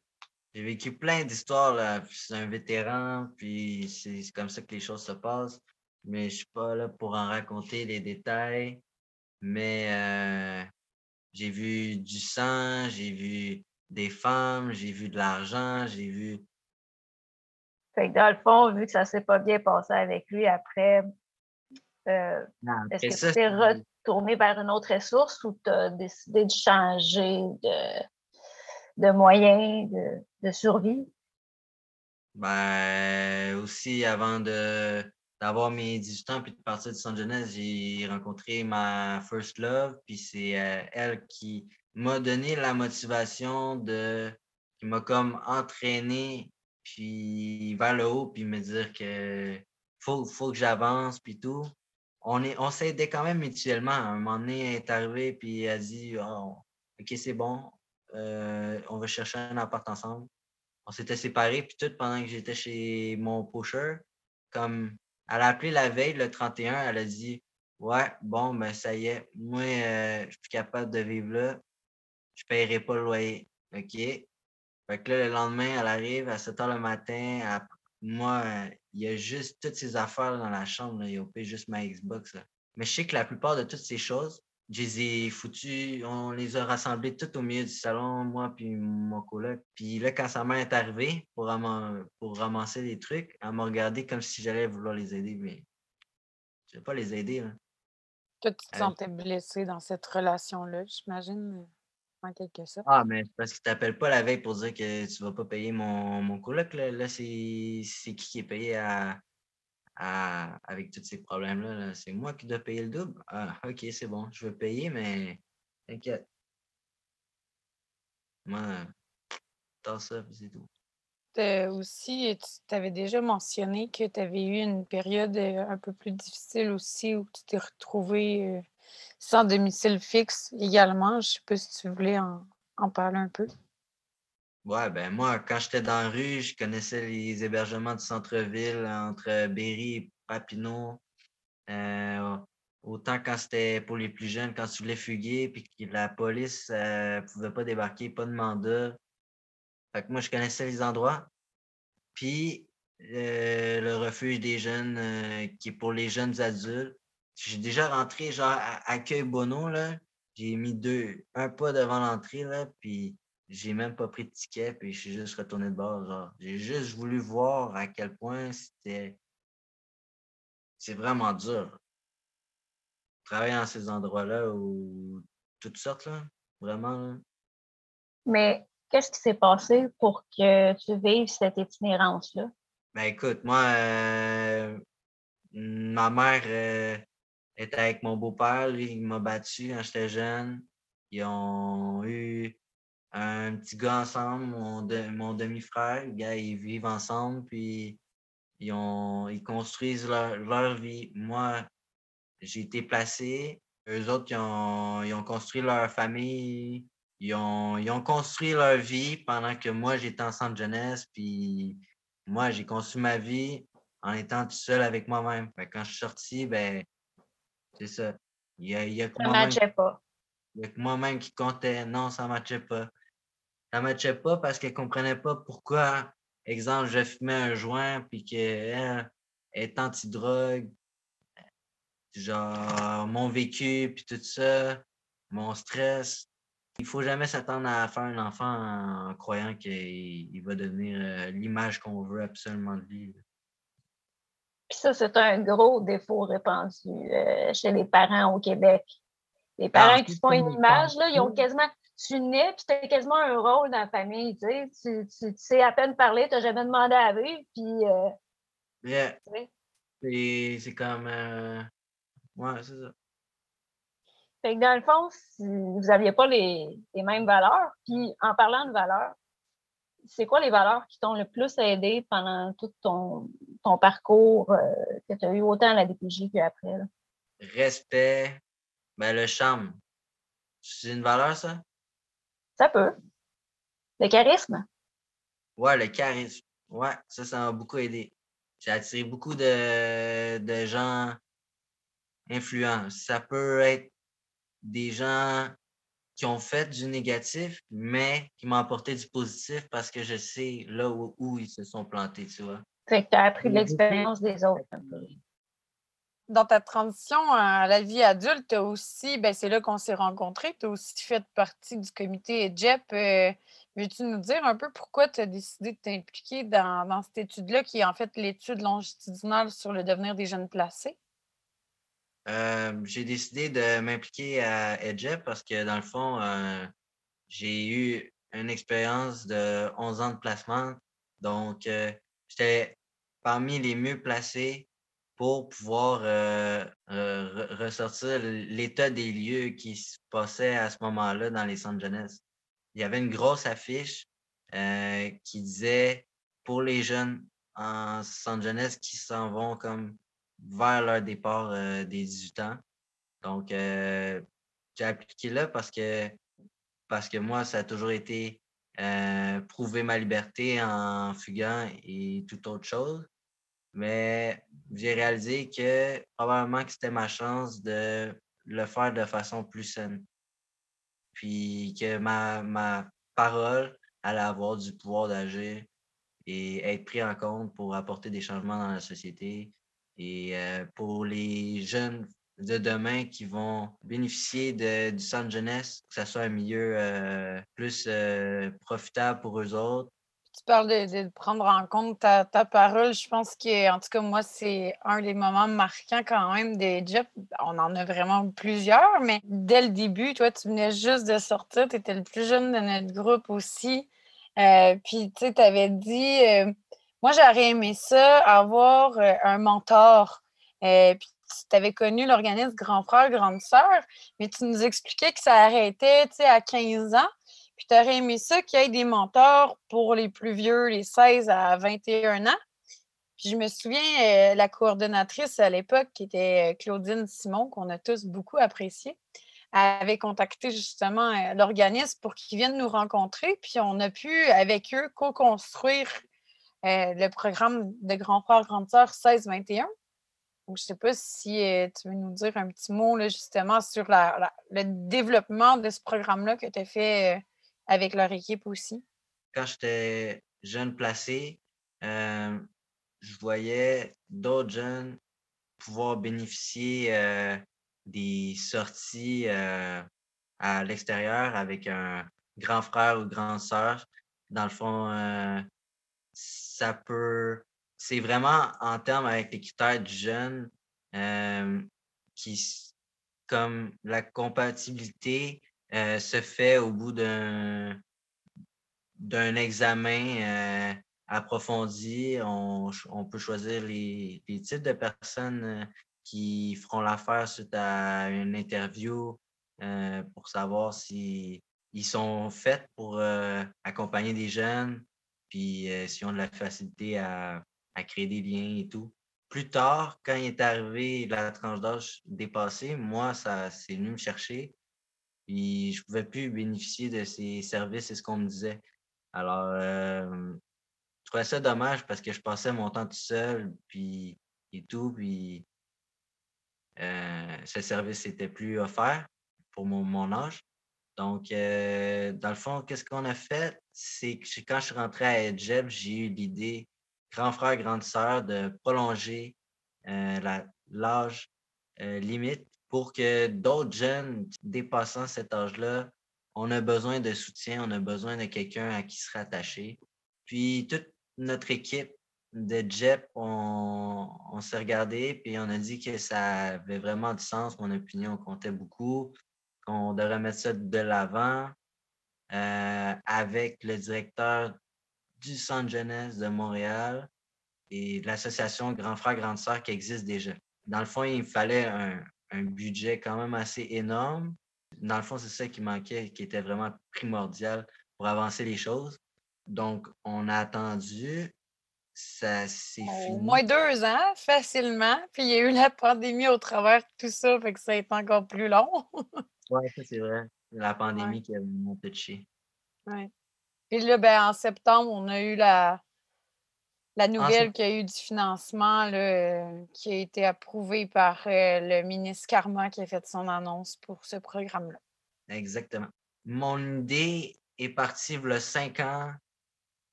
J'ai vécu plein d'histoires. Là. Puis c'est un vétéran, puis c'est comme ça que les choses se passent. Mais je suis pas là pour en raconter les détails. Mais j'ai vu du sang, j'ai vu des femmes, j'ai vu de l'argent, j'ai vu. Fait que dans le fond, vu que ça s'est pas bien passé avec lui, après, est-ce Et que tu ça, t'es retourné vers une autre ressource ou tu as décidé de changer de moyens de survie? ben, aussi, avant d'avoir mes 18 ans puis de partir de San Jeunesse, j'ai rencontré ma first love, puis c'est elle qui m'a donné la motivation qui m'a comme entraîné puis vers le haut, puis me dire que faut que j'avance, puis tout. On s'est aidé quand même mutuellement. À un moment donné, elle est arrivée, puis elle a dit, oh, OK, c'est bon, on va chercher un appart ensemble. On s'était séparés, puis tout pendant que j'étais chez mon pusher, comme elle a appelé la veille, le 31, elle a dit ouais, bon, ben ça y est, moi, je suis capable de vivre là, je ne paierai pas le loyer. OK? Fait que là, le lendemain, elle arrive à 7 h le matin. Moi, il y a juste toutes ces affaires dans la chambre. Là. Il y a juste ma Xbox. Là. Mais je sais que la plupart de toutes ces choses, je les ai foutues, on les a rassemblées toutes au milieu du salon, moi puis mon coloc. Puis là, quand sa mère est arrivée pour ramasser les trucs, elle m'a regardé comme si j'allais vouloir les aider. Mais je ne vais pas les aider. Là. Toi, tu te Elle- sentais blessé dans cette relation-là, j'imagine, en quelque sorte. Ah, mais c'est parce qu'il t'appelle pas la veille pour dire que tu vas pas payer mon coloc. Là c'est qui est payé avec tous ces problèmes-là? Là? C'est moi qui dois payer le double? Ah, OK, c'est bon. Je veux payer, mais t'inquiète. Moi, t'as ça, puis c'est tout. Aussi, tu avais déjà mentionné que tu avais eu une période, un peu plus difficile aussi où tu t'es retrouvé, sans domicile fixe également. Je sais pas si tu voulais en parler un peu? Ouais, ben moi, quand j'étais dans la rue, je connaissais les hébergements du centre-ville entre Berry et Papineau. Euh, autant quand c'était pour les plus jeunes, quand tu voulais fuguer, puis que la police pouvait pas débarquer, pas de mandat. Fait que moi, je connaissais les endroits. Puis le refuge des jeunes, qui est pour les jeunes adultes. J'ai déjà rentré genre à Accueil Bono, là. J'ai mis un pas devant l'entrée, là, puis j'ai même pas pris de ticket, puis je suis juste retourné de bord. Genre, j'ai juste voulu voir à quel point c'est vraiment dur. Travailler dans ces endroits-là où toutes sortes, là. Vraiment, là. Mais qu'est-ce qui s'est passé pour que tu vives cette itinérance-là? Ben écoute, moi, ma mère était avec mon beau-père, lui, il m'a battu quand j'étais jeune. Ils ont eu un petit gars ensemble, mon demi-frère. Les gars, ils vivent ensemble, puis ils construisent leur vie. Moi, j'ai été placé. Eux autres, ils ont construit leur famille. Ils ont construit leur vie pendant que moi, j'étais en centre jeunesse, puis moi, j'ai conçu ma vie en étant tout seul avec moi-même. Fait que quand je suis sorti, ben, c'est ça. Il y a que Ça ne moi-même, matchait pas. il y a que moi-même qui comptait. Non, ça ne matchait pas. Ça ne matchait pas parce qu'elle ne comprenait pas pourquoi, exemple, je fumais un joint puis qu'elle est anti-drogue, genre mon vécu puis tout ça, mon stress. Il faut jamais s'attendre à faire un enfant en croyant qu'il va devenir l'image qu'on veut absolument de lui. Puis ça, c'est un gros défaut répandu chez les parents au Québec. Les Ben, en parents qui fait, se font une on image, pense là, ils pas. ont quasiment. Tu nais, puis tu as quasiment un rôle dans la famille. Tu sais à peine parler, tu n'as jamais demandé à vivre, puis. Mais Tu sais. c'est comme. Ouais, c'est ça. Fait que dans le fond, si vous n'aviez pas les mêmes valeurs, puis en parlant de valeurs, c'est quoi les valeurs qui t'ont le plus aidé pendant tout ton parcours que tu as eu autant à la DPJ qu'après? Là? Respect, ben, le charme. C'est une valeur, ça? Ça peut. Le charisme. Ouais, le charisme. Ouais, ça m'a beaucoup aidé. J'ai attiré beaucoup de gens influents. Ça peut être des gens qui ont fait du négatif, mais qui m'ont apporté du positif parce que je sais là où ils se sont plantés, tu vois. Fait que tu as appris de J'ai beaucoup l'expérience des autres un peu. appris. Dans ta transition à la vie adulte, tu aussi, ben c'est là qu'on s'est rencontrés, tu as aussi fait partie du comité EDGEP. Veux-tu nous dire un peu pourquoi tu as décidé de t'impliquer dans cette étude-là, qui est en fait l'étude longitudinale sur le devenir des jeunes placés? J'ai décidé de m'impliquer à EDGEP parce que dans le fond, j'ai eu une expérience de 11 ans de placement. Donc, j'étais parmi les mieux placés pour pouvoir ressortir l'état des lieux qui se passaient à ce moment-là dans les centres jeunesse. Il y avait une grosse affiche qui disait pour les jeunes en centre jeunesse qui s'en vont comme vers leur départ des 18 ans. Donc, j'ai appliqué là parce que moi, ça a toujours été prouver ma liberté en fuguant et toute autre chose. Mais j'ai réalisé que probablement que c'était ma chance de le faire de façon plus saine. Puis que ma parole allait avoir du pouvoir d'agir et être pris en compte pour apporter des changements dans la société. Et pour les jeunes de demain qui vont bénéficier du centre jeunesse, que ce soit un milieu plus profitable pour eux autres. Tu parles de prendre en compte ta parole. Je pense que, en tout cas, moi, c'est un des moments marquants quand même des Jeff. On en a vraiment plusieurs, mais dès le début, toi, tu venais juste de sortir. Tu étais le plus jeune de notre groupe aussi. Puis, tu sais, tu avais dit, moi, j'aurais aimé ça, avoir un mentor. Puis, tu avais connu l'organisme Grand Frère, Grande Sœur, mais tu nous expliquais que ça arrêtait, tu sais, à 15 ans. Puis tu aurais aimé ça qu'il y ait des mentors pour les plus vieux, les 16 à 21 ans. Puis je me souviens, la coordonnatrice à l'époque, qui était Claudine Simon, qu'on a tous beaucoup apprécié, avait contacté justement l'organisme pour qu'ils viennent nous rencontrer. Puis on a pu, avec eux, co-construire le programme de Grand Frère, Grande Sœur 16-21. Donc, je ne sais pas si tu veux nous dire un petit mot là, justement sur le développement de ce programme-là que tu as fait avec leur équipe aussi. Quand j'étais jeune placé, je voyais d'autres jeunes pouvoir bénéficier des sorties à l'extérieur avec un grand frère ou grande sœur. Dans le fond, ça peut. C'est vraiment en termes avec les critères du jeune euh, qui, comme la compatibilité se fait au bout d'un examen approfondi. On peut choisir les types de personnes qui feront l'affaire suite à une interview pour savoir si ils sont faits pour accompagner des jeunes, puis s'ils ont de la facilité à créer des liens et tout. Plus tard, quand il est arrivé la tranche d'âge dépassée, moi, ça c'est venu me chercher. Puis je ne pouvais plus bénéficier de ces services, c'est ce qu'on me disait. Alors, trouvais ça dommage parce que je passais mon temps tout seul, puis et tout, puis ce service n'était plus offert pour mon âge. Donc, dans le fond, qu'est-ce qu'on a fait? C'est que quand je suis rentré à Edgeb, j'ai eu l'idée, grand frère, grande sœur, de prolonger l'âge limite pour que d'autres jeunes dépassant cet âge-là, on a besoin de soutien, on a besoin de quelqu'un à qui se rattacher. Puis toute notre équipe de JEP, on s'est regardé puis on a dit que ça avait vraiment du sens, mon opinion comptait beaucoup, qu'on devrait mettre ça de l'avant avec le directeur du Centre jeunesse de Montréal et de l'association Grand Frère, Grande Sœur qui existe déjà. Dans le fond, il fallait un budget quand même assez énorme. Dans le fond, c'est ça qui manquait, qui était vraiment primordial pour avancer les choses. Donc, on a attendu. Ça s'est Au fini. moins 2 ans, facilement. Puis il y a eu la pandémie au travers de tout ça, fait que ça a été encore plus long. Oui, ça c'est vrai. La Ouais, pandémie qui a vraiment touché. ouais. Puis là, ben, en septembre, on a eu la En nouvelle qu'il y a eu du financement là, qui a été approuvé par le ministre Carman qui a fait son annonce pour ce programme-là. Exactement. Mon idée est partie il y a 5 ans,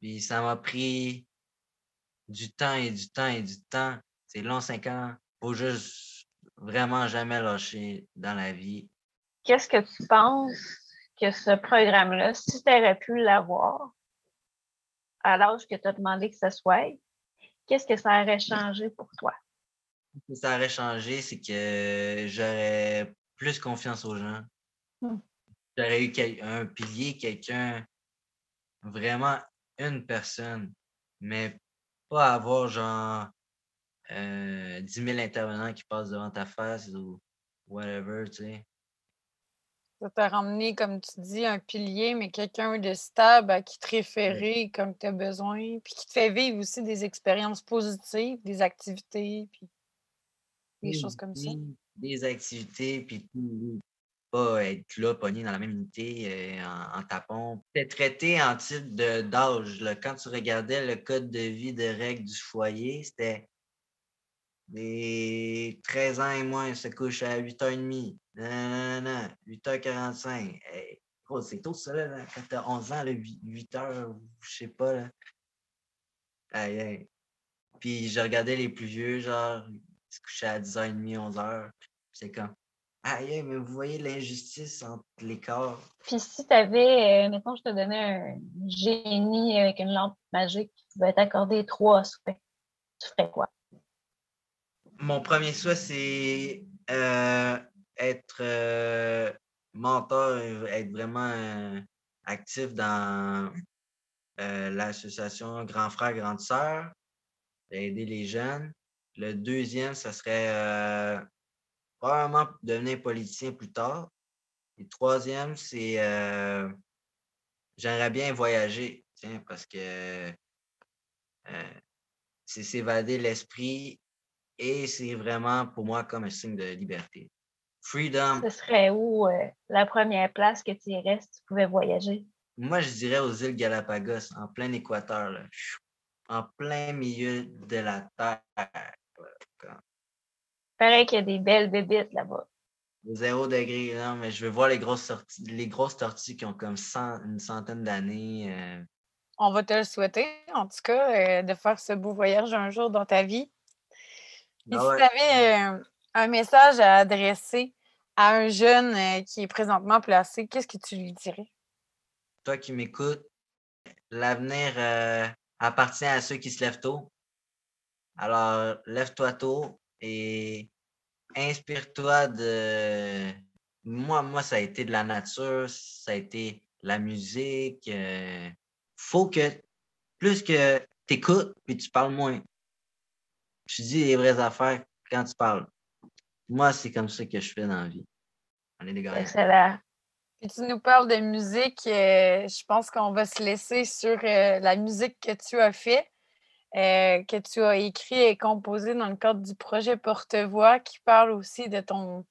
puis ça m'a pris du temps et du temps et du temps. C'est long, 5 ans. Faut juste vraiment jamais lâcher dans la vie. Qu'est-ce que tu penses que ce programme-là, si tu aurais pu l'avoir à l'âge que tu as demandé que ce soit, qu'est-ce que ça aurait changé pour toi? Ce que ça aurait changé, c'est que j'aurais plus confiance aux gens. Hmm. J'aurais eu un pilier, quelqu'un, vraiment une personne, mais pas avoir genre 10 000 intervenants qui passent devant ta face ou whatever, tu sais. Ça t'a ramené, comme tu dis, un pilier, mais quelqu'un de stable à qui te référer comme tu as besoin, puis qui te fait vivre aussi des expériences positives, des activités, puis des choses comme ça. Des activités, puis pas être là, pogné dans la même unité en tapant. C'était traité en type d'âge. Quand tu regardais le code de vie de règles du foyer, c'était des 13 ans et moins se couchent à 8h30. Non, 8h45. Hey, gros, c'est tôt ça, là, quand t'as 11 ans, là, 8h, je sais pas. Là. Aïe, aïe. Puis je regardais les plus vieux, genre, ils se couchaient à 10h30, 11h. C'est comme, aïe, aïe, mais vous voyez l'injustice entre les corps. Puis si tu avais, mettons, je te donnais un génie avec une lampe magique qui pouvait t'accorder 3 souhaits, tu ferais quoi? Mon premier souhait, c'est être mentor, être vraiment actif dans l'association Grand Frère, Grande Sœur, aider les jeunes. Le deuxième, ça serait probablement devenir politicien plus tard. Et le troisième, c'est j'aimerais bien voyager, tiens, parce que c'est s'évader l'esprit et c'est vraiment pour moi comme un signe de liberté. Freedom, Ce serait où la première place que tu irais si tu pouvais voyager? moi je dirais aux îles Galapagos, en plein équateur, là. En plein milieu de la terre. Là. Pareil qu'il y a des belles bébites là-bas. 0 degré, non, mais je veux voir les grosses tortues qui ont comme une centaine d'années. On va te le souhaiter, en tout cas, de faire ce beau voyage un jour dans ta vie. Et Ah si ouais. tu avais un message à adresser à un jeune qui est présentement placé, qu'est-ce que tu lui dirais? Toi qui m'écoutes, l'avenir appartient à ceux qui se lèvent tôt. Alors, lève-toi tôt et inspire-toi de... Moi, ça a été de la nature, ça a été la musique. Faut que, plus que tu écoutes, puis tu parles moins. Tu dis les vraies affaires quand tu parles. Moi, c'est comme ça que je fais dans la vie. On est des gagnants. Excellent. Puis tu nous parles de musique, je pense qu'on va se laisser sur la musique que tu as fait, que tu as écrit et composé dans le cadre du projet Porte-Voix, qui parle aussi de ton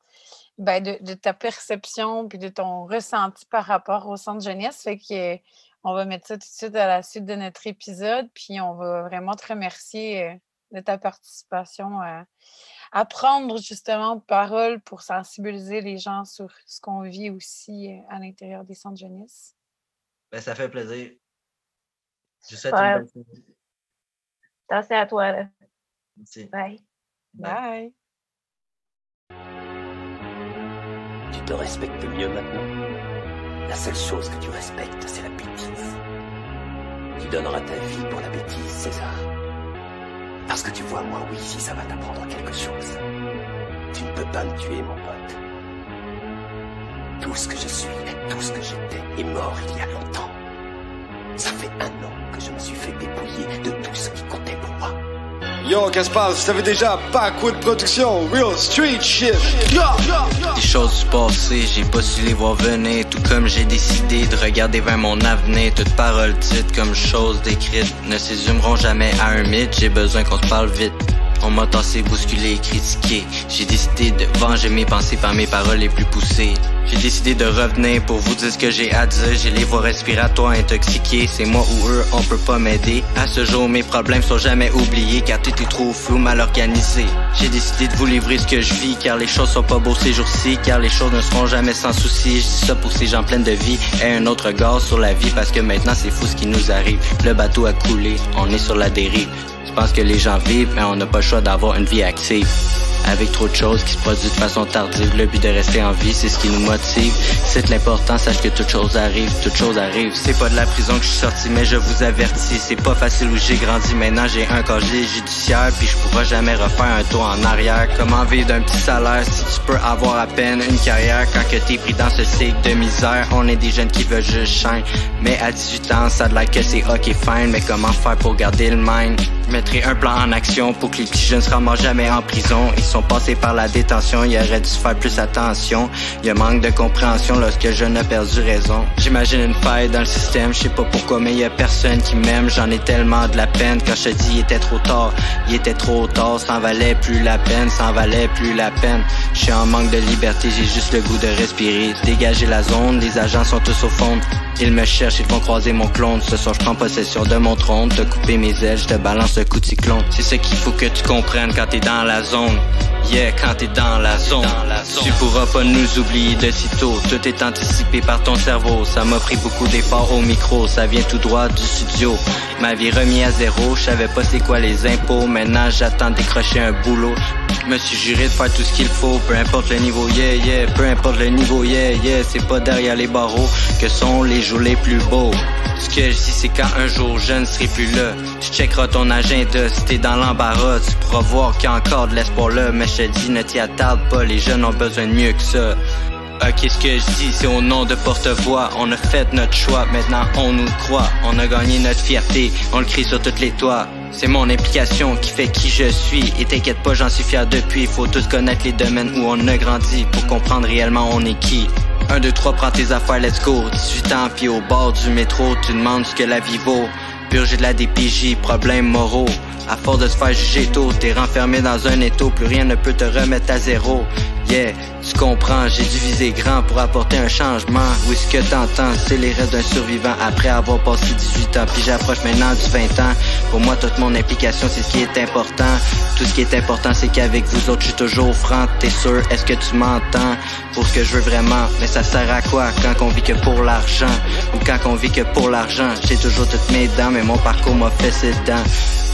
de ta perception puis de ton ressenti par rapport au centre jeunesse. Fait que On va mettre ça tout de suite à la suite de notre épisode, puis on va vraiment te remercier de ta participation à prendre justement parole pour sensibiliser les gens sur ce qu'on vit aussi à l'intérieur des centres jeunesse. Ben, ça fait plaisir. Je vous souhaite une bonne soirée. Merci à toi. Là. Merci. Bye. Bye. Tu te respectes mieux maintenant. La seule chose que tu respectes, c'est la bêtise. Tu donneras ta vie pour la bêtise, César. Parce que tu vois, moi, oui, si ça va t'apprendre quelque chose. Tu ne peux pas me tuer, mon pote. Tout ce que je suis et tout ce que j'étais est mort il y a longtemps. Ça fait 1 an que je me suis fait dépouiller de tout ce qui comptait pour moi. Yo, qu'est-ce qui se passe? Vous savez déjà, Backwood Production, Real Street Shit. Des choses du passé, j'ai pas su les voir venir. Tout comme j'ai décidé de regarder vers mon avenir. Toute parole dite comme chose décrite ne s'ésumeront jamais à un mythe. J'ai besoin qu'on se parle vite. On m'a tassé, bousculé et critiqué. J'ai décidé de venger mes pensées par mes paroles les plus poussées. J'ai décidé de revenir pour vous dire ce que j'ai à dire. J'ai les voies respiratoires intoxiquées. C'est moi ou eux, on peut pas m'aider. À ce jour, mes problèmes sont jamais oubliés, car tout est trop flou, mal organisé. J'ai décidé de vous livrer ce que je vis, car les choses sont pas beaux ces jours-ci, car les choses ne seront jamais sans souci. Je dis ça pour ces gens pleins de vie et un autre regard sur la vie, parce que maintenant c'est fou ce qui nous arrive. Le bateau a coulé, on est sur la dérive. Je pense que les gens vivent, mais on n'a pas le choix d'avoir une vie active. Avec trop de choses qui se produisent de façon tardive, le but de rester en vie, c'est ce qui nous motive. C'est l'important, sache que toute chose arrive, toute chose arrive. C'est pas de la prison que je suis sorti, mais je vous avertis, c'est pas facile où j'ai grandi. Maintenant j'ai un casier judiciaire, puis je pourrai jamais refaire un tour en arrière. Comment vivre d'un petit salaire si tu peux avoir à peine une carrière quand que t'es pris dans ce cycle de misère? On est des jeunes qui veulent juste shine, mais à 18 ans, ça a de l'air que c'est ok fine. Mais comment faire pour garder le mind? Je mettrai un plan en action pour que les petits jeunes se ramassent jamais en prison. Ils sont passés par la détention, il aurait dû se faire plus attention. Il y a manque de compréhension lorsque je n'ai perdu raison. J'imagine une faille dans le système, je sais pas pourquoi, mais il y a personne qui m'aime. J'en ai tellement de la peine quand je te dis il était trop tard. Il était trop tard, ça en valait plus la peine, ça en valait plus la peine. Je suis en manque de liberté, j'ai juste le goût de respirer. Dégager la zone, les agents sont tous au fond. Ils me cherchent, ils vont croiser mon clone. Ce soir je prends possession de mon trône. Te couper mes ailes, je te balance un coup de cyclone. C'est ce qu'il faut que tu comprennes quand t'es dans la zone. Yeah, quand t'es dans la zone. Tu pourras pas nous oublier de sitôt. Tout est anticipé par ton cerveau. Ça m'a pris beaucoup d'efforts au micro. Ça vient tout droit du studio. Ma vie remis à zéro. Je savais pas c'est quoi les impôts. Maintenant j'attends de décrocher un boulot. Je me suis juré de faire tout ce qu'il faut. Peu importe le niveau, yeah, yeah. Peu importe le niveau, yeah, yeah. C'est pas derrière les barreaux que sont les jours les plus beaux. Ce que je dis c'est quand un jour je ne serai plus là. Je checkerai ton agenda si t'es dans l'embarras. Tu pourras voir qu'il y a encore de l'espoir là. Mais je te dis ne t'y attarde pas, les jeunes ont besoin de mieux que ça. Ok, ce que je dis c'est au nom de porte-voix. On a fait notre choix, maintenant on nous croit. On a gagné notre fierté, on le crie sur toutes les toits. C'est mon implication qui fait qui je suis. Et t'inquiète pas, j'en suis fier depuis. Faut tous connaître les domaines où on a grandi pour comprendre réellement on est qui. 1, 2, 3, prends tes affaires, let's go. 18 ans, puis au bord du métro, tu demandes ce que la vie vaut. Purger de la DPJ, problèmes moraux. À force de se faire juger tôt, t'es renfermé dans un étau, plus rien ne peut te remettre à zéro. Yeah, tu comprends, j'ai dû viser grand pour apporter un changement. Oui, ce que t'entends, c'est les restes d'un survivant après avoir passé 18 ans. Puis j'approche maintenant du 20 ans. Pour moi, toute mon implication, c'est ce qui est important. Tout ce qui est important, c'est qu'avec vous autres, je suis toujours franc. T'es sûr, est-ce que tu m'entends? Pour ce que je veux vraiment, mais ça sert à quoi quand on vit que pour l'argent? Ou quand on vit que pour l'argent? J'ai toujours toutes mes dents, mais mon parcours m'a fait ses dents.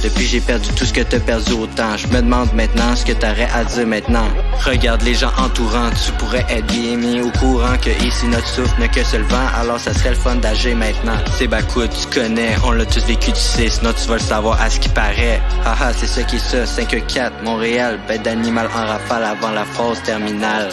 Depuis j'ai perdu tout ce que t'as perdu autant. Je me demande maintenant ce que t'aurais à dire maintenant. Regarde les gens entourants, tu pourrais être bien mis au courant que ici notre souffle n'a que seul vent. Alors ça serait le fun d'agir maintenant. C'est Backwood, tu connais, on l'a tous vécu, tu sais. Sinon tu vas le savoir à ce qui paraît. Haha, c'est ça qui est ça, 5-4, Montréal. Bête d'animal en rafale avant la phrase terminale.